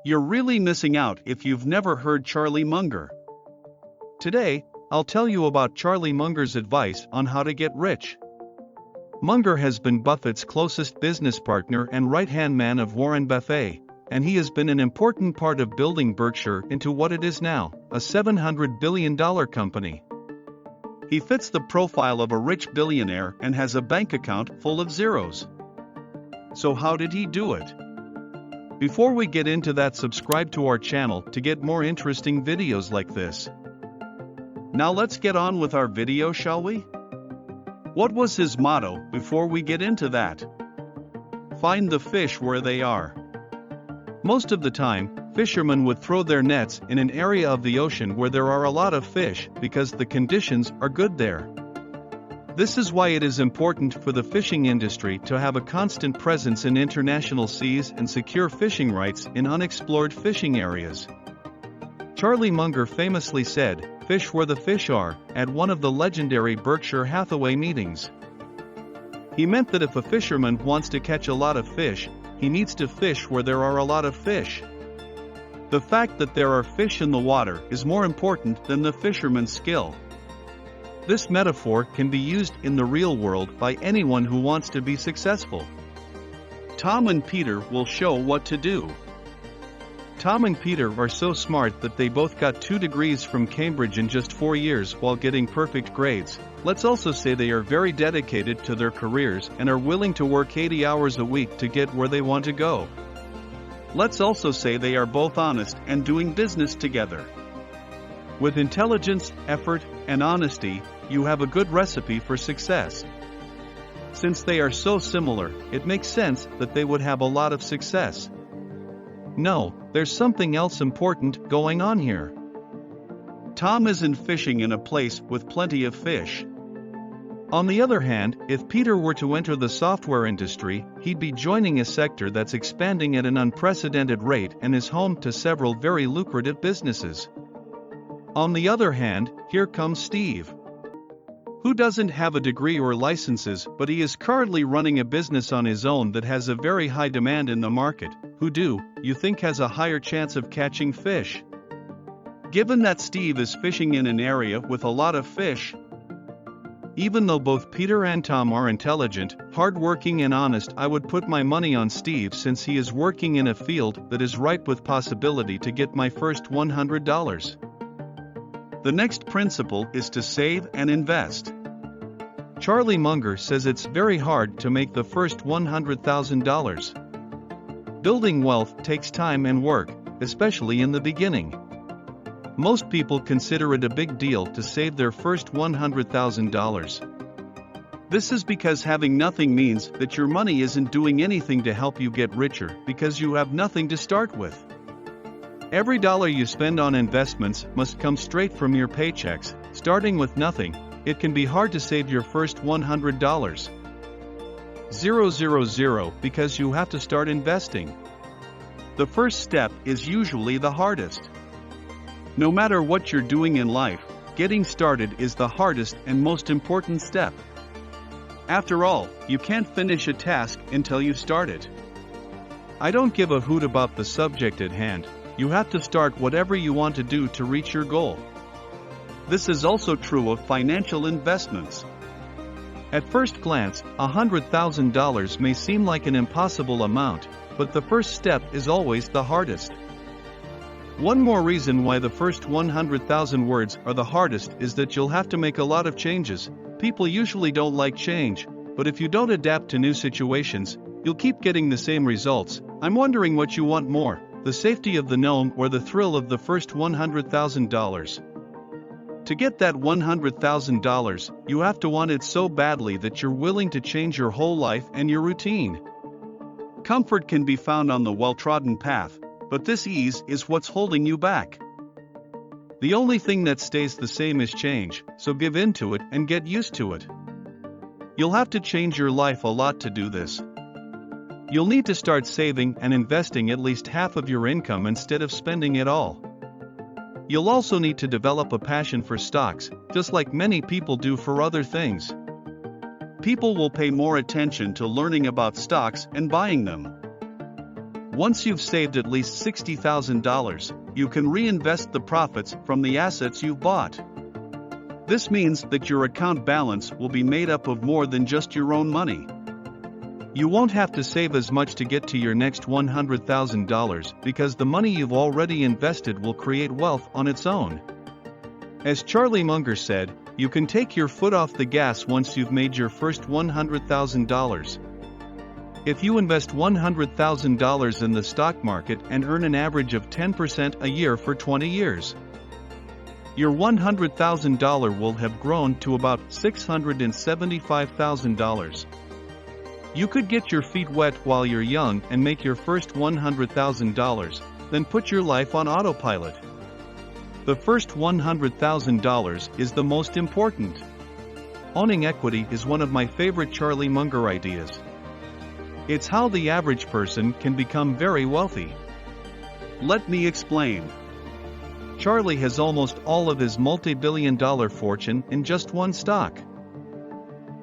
You're really missing out if you've never heard Charlie Munger. Today, I'll tell you about Charlie Munger's advice on how to get rich. Munger has been Buffett's closest business partner and right-hand man of Warren Buffett, and he has been an important part of building Berkshire into what it is now, a $700 billion company. He fits the profile of a rich billionaire and has a bank account full of zeros. So how did he do it? Before we get into that, subscribe to our channel to get more interesting videos like this. Now let's get on with our video, shall we? What was his motto before we get into that? Find the fish where they are. Most of the time, fishermen would throw their nets in an area of the ocean where there are a lot of fish because the conditions are good there. This is why it is important for the fishing industry to have a constant presence in international seas and secure fishing rights in unexplored fishing areas. Charlie Munger famously said, "Fish where the fish are," at one of the legendary Berkshire Hathaway meetings. He meant that if a fisherman wants to catch a lot of fish, he needs to fish where there are a lot of fish. The fact that there are fish in the water is more important than the fisherman's skill. This metaphor can be used in the real world by anyone who wants to be successful. Tom and Peter will show what to do. Tom and Peter are so smart that they both got 2 degrees from Cambridge in just 4 years while getting perfect grades. Let's also say they are very dedicated to their careers and are willing to work 80 hours a week to get where they want to go. Let's also say they are both honest and doing business together. With intelligence, effort, and honesty, you have a good recipe for success. Since they are so similar, it makes sense that they would have a lot of success. No, there's something else important going on here. Tom isn't fishing in a place with plenty of fish. On the other hand, if Peter were to enter the software industry, he'd be joining a sector that's expanding at an unprecedented rate and is home to several very lucrative businesses. On the other hand, here comes Steve, who doesn't have a degree or licenses, but he is currently running a business on his own that has a very high demand in the market. Who do you think has a higher chance of catching fish? Given that Steve is fishing in an area with a lot of fish. Even though both Peter and Tom are intelligent, hardworking and honest, I would put my money on Steve since he is working in a field that is ripe with possibility to get my first $100. The next principle is to save and invest. Charlie Munger says it's very hard to make the first $100,000. Building wealth takes time and work, especially in the beginning. Most people consider it a big deal to save their first $100,000. This is because having nothing means that your money isn't doing anything to help you get richer because you have nothing to start with. Every dollar you spend on investments must come straight from your paychecks. Starting with nothing, it can be hard to save your first $100. 000 because you have to start investing. The first step is usually the hardest. No matter what you're doing in life, getting started is the hardest and most important step. After all, you can't finish a task until you start it. I don't give a hoot about the subject at hand. You have to start whatever you want to do to reach your goal. This is also true of financial investments. At first glance, $100,000 may seem like an impossible amount, but the first step is always the hardest. One more reason why the first 100,000 words are the hardest is that you'll have to make a lot of changes. People usually don't like change, but if you don't adapt to new situations, you'll keep getting the same results. I'm wondering what you want more, the safety of the known or the thrill of the first $100,000. To get that $100,000, you have to want it so badly that you're willing to change your whole life and your routine. Comfort can be found on the well-trodden path, but this ease is what's holding you back. The only thing that stays the same is change, so give in to it and get used to it. You'll have to change your life a lot to do this. You'll need to start saving and investing at least half of your income instead of spending it all. You'll also need to develop a passion for stocks, just like many people do for other things. People will pay more attention to learning about stocks and buying them. Once you've saved at least $60,000, you can reinvest the profits from the assets you've bought. This means that your account balance will be made up of more than just your own money. You won't have to save as much to get to your next $100,000 because the money you've already invested will create wealth on its own. As Charlie Munger said, you can take your foot off the gas once you've made your first $100,000. If you invest $100,000 in the stock market and earn an average of 10% a year for 20 years, your $100,000 will have grown to about $675,000. You could get your feet wet while you're young and make your first $100,000, then put your life on autopilot. The first $100,000 is the most important. Owning equity is one of my favorite Charlie Munger ideas. It's how the average person can become very wealthy. Let me explain. Charlie has almost all of his multi-billion-dollar fortune in just one stock: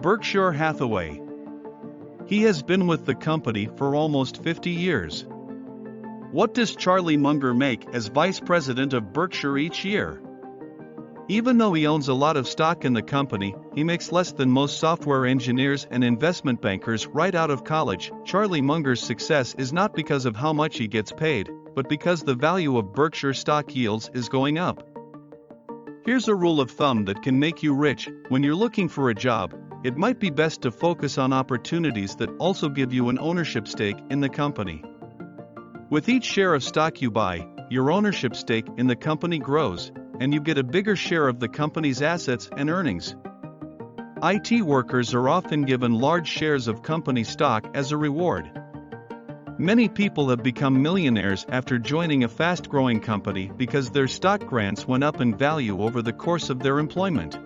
Berkshire Hathaway. He has been with the company for almost 50 years. What does Charlie Munger make as vice president of Berkshire each year? Even though he owns a lot of stock in the company, he makes less than most software engineers and investment bankers right out of college. Charlie Munger's success is not because of how much he gets paid, but because the value of Berkshire stock yields is going up. Here's a rule of thumb that can make you rich. When you're looking for a job, it might be best to focus on opportunities that also give you an ownership stake in the company. With each share of stock you buy, your ownership stake in the company grows, and you get a bigger share of the company's assets and earnings. IT workers are often given large shares of company stock as a reward. Many people have become millionaires after joining a fast-growing company because their stock grants went up in value over the course of their employment.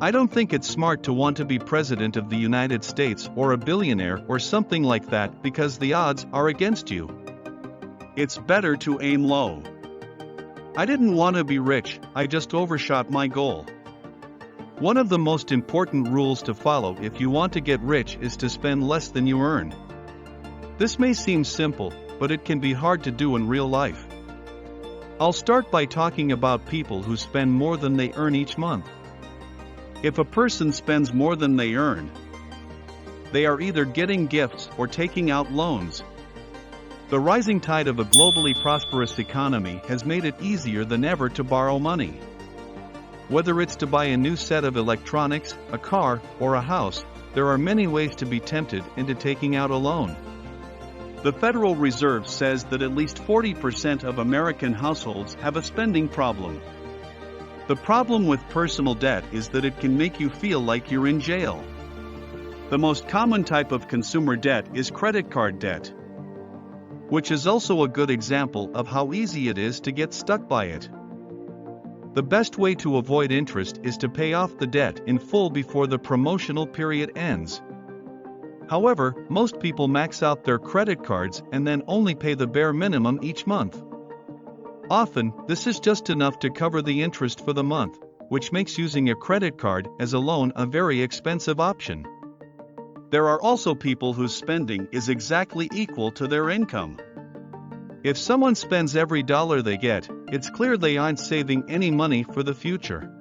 I don't think it's smart to want to be president of the United States or a billionaire or something like that because the odds are against you. It's better to aim low. I didn't want to be rich, I just overshot my goal. One of the most important rules to follow if you want to get rich is to spend less than you earn. This may seem simple, but it can be hard to do in real life. I'll start by talking about people who spend more than they earn each month. If a person spends more than they earn, they are either getting gifts or taking out loans. The rising tide of a globally prosperous economy has made it easier than ever to borrow money. Whether it's to buy a new set of electronics, a car, or a house, there are many ways to be tempted into taking out a loan. The Federal Reserve says that at least 40% of American households have a spending problem. The problem with personal debt is that it can make you feel like you're in jail. The most common type of consumer debt is credit card debt, which is also a good example of how easy it is to get stuck by it. The best way to avoid interest is to pay off the debt in full before the promotional period ends. However, most people max out their credit cards and then only pay the bare minimum each month. Often, this is just enough to cover the interest for the month, which makes using a credit card as a loan a very expensive option. There are also people whose spending is exactly equal to their income. If someone spends every dollar they get, it's clear they aren't saving any money for the future.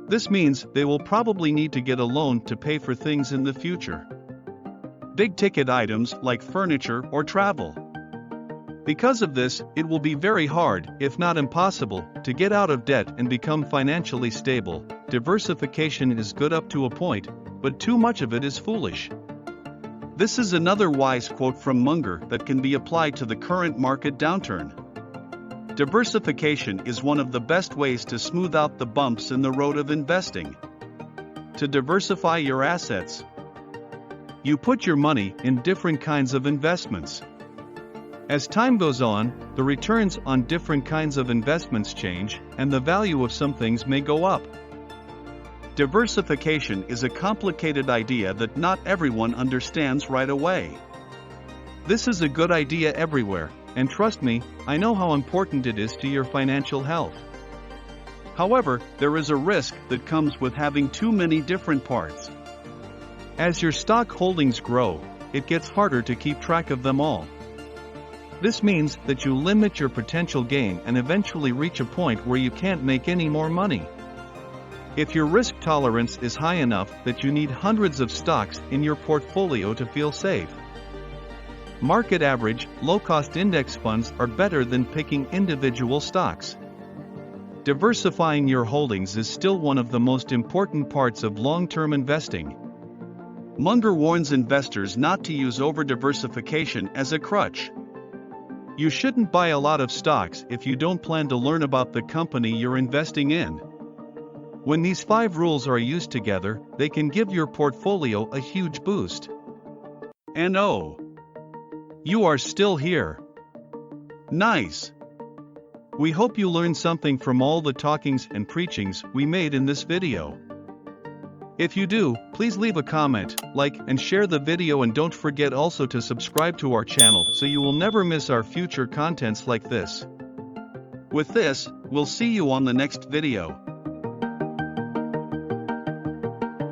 This means they will probably need to get a loan to pay for things in the future. Big-ticket items like furniture or travel. Because of this, it will be very hard, if not impossible, to get out of debt and become financially stable. Diversification is good up to a point, but too much of it is foolish. This is another wise quote from Munger that can be applied to the current market downturn. Diversification is one of the best ways to smooth out the bumps in the road of investing. To diversify your assets, you put your money in different kinds of investments. As time goes on, the returns on different kinds of investments change, and the value of some things may go up. Diversification is a complicated idea that not everyone understands right away. This is a good idea everywhere, and trust me, I know how important it is to your financial health. However, there is a risk that comes with having too many different parts. As your stock holdings grow, it gets harder to keep track of them all. This means that you limit your potential gain and eventually reach a point where you can't make any more money. If your risk tolerance is high enough that you need hundreds of stocks in your portfolio to feel safe. Market average, low-cost index funds are better than picking individual stocks. Diversifying your holdings is still one of the most important parts of long-term investing. Munger warns investors not to use over-diversification as a crutch. You shouldn't buy a lot of stocks if you don't plan to learn about the company you're investing in. When these 5 rules are used together, they can give your portfolio a huge boost. And oh, you are still here. Nice! We hope you learned something from all the talkings and preachings we made in this video. If you do, please leave a comment, like, and share the video, and don't forget also to subscribe to our channel so you will never miss our future contents like this. With this, we'll see you on the next video.